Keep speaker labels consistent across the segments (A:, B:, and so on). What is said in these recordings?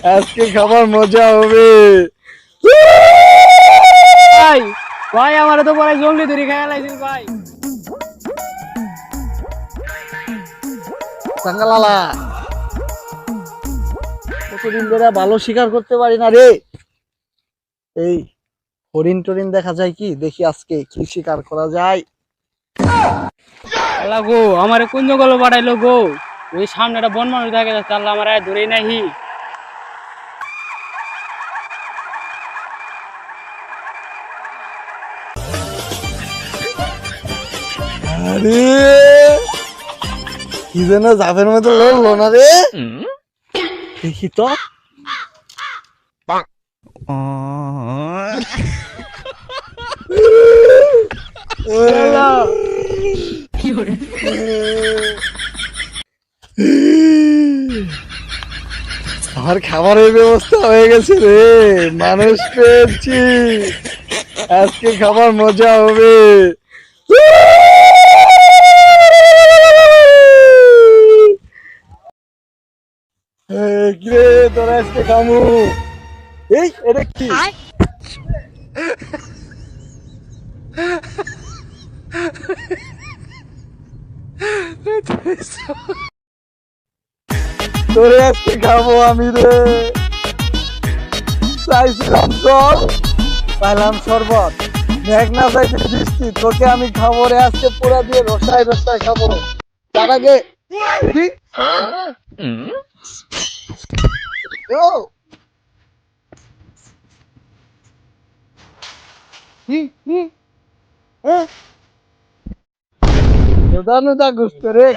A: আজকে খাবার মজা হবে।
B: ভাই ভাই আমার তো পরে জঙ্গলি ধরে খাইয়া লাইছিল ভাই।
A: সাঙ্গালালা, কতদিন ধরে ভালো শিকার করতে পারি না রে। এই হরিণ টরিন দেখা যায় কি, দেখি আজকে কি শিকার করা যায়।
B: আল্লাহ গো আমারে কোন জঙ্গল বাড়াইলো গো, ওই সামনে একটা বন মানুষ দেখা যাচ্ছে, আল্লাহ আমার ধরেই নাহি।
A: আরে কি যেন জাফের মতো লড়লো না রে, দেখি তো। আমার খাবারের ব্যবস্থা হয়ে গেছে রে, মানুষ পেয়েছি, আজকে খাবার মজা হবে। কিরে তোরা আজকে খামু? এই এটা কি? তোরে আজকে খাবো আমি রে, চাইছিলাম জল পাইলাম শরবত, মেঘ না চাইতে বৃষ্টি, তোকে আমি খাবো রে আজকে পুরা দিয়ে রসায় রসায় খাবো। তার আগে রে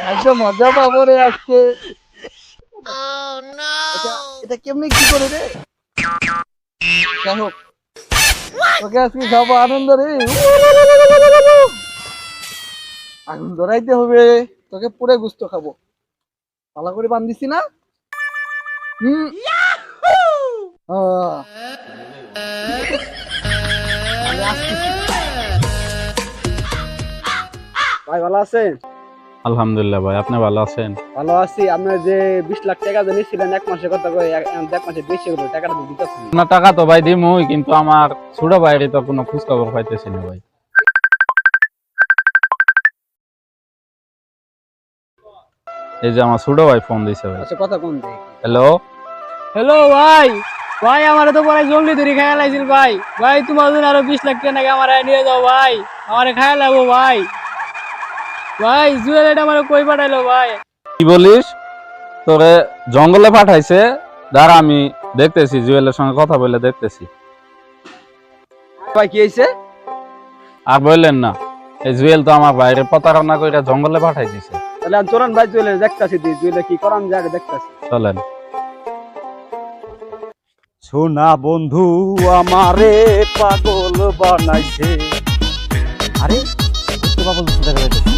A: খাইতে মজা পাবো রে আজকে। এটা কেমনি কি করে রে? যাই হোক, তোকে আজকে খাবো আনন্দ রে, আগুন ধরাইতে হবে, তোকে পুরে গুস্ত খাবো। ভালো করে বান্ধিছি না? ভাই ভালো আছেন?
C: আলহামদুলিল্লাহ ভাই, আপনি ভালো আছেন?
A: ভালো আছি। আপনার যে 20 লাখ টাকা জানিয়েছিলেন এক মাসের কথা কই, এক মাসে বেশি হলো, টাকাটা দিতেছি না।
C: আপনার টাকা তো ভাই দিমুই, কিন্তু আমার ছোট ভাইয়ের তো কোনো খোঁজ খবর পাইতেছি না ভাই। এই যে আমার ছোট ভাই ফোন দিছে ভাই।
A: আচ্ছা কথা কোন দিক?
C: হ্যালো
B: হ্যালো ভাই, ভাই আমার তো পরে জঙ্গলি ধরে খাইয়া লাইছিল ভাই। ভাই তোমার জন্য আরো 20 লাখ টাকা আমার নিয়ে যাও ভাই, আমারে খাইয়া লাগবো ভাই। ভাই জুয়েল এটা আমার কই পাঠাইলো ভাই?
C: কি বলিস? তোরে জঙ্গলে পাঠাইছে? দাঁড়া আমি দেখতেছি, জুয়েলের সঙ্গে কথা বলে দেখতেছি।
A: ভাই কি হইছে?
C: আর বললেন না, এই জুয়েল তো আমার বাইরে প্রতারণা করে জঙ্গলে পাঠাই দিছে।
A: তাহলে আমি চলেন ভাই, জুয়েলে দেখতাছি, জুয়েলে কি করান যায় দেখতাছি।
C: চলেন।
A: সোনা বন্ধু আমারে পাগল বানাইছে। আরে পাগল দেখা যাচ্ছে।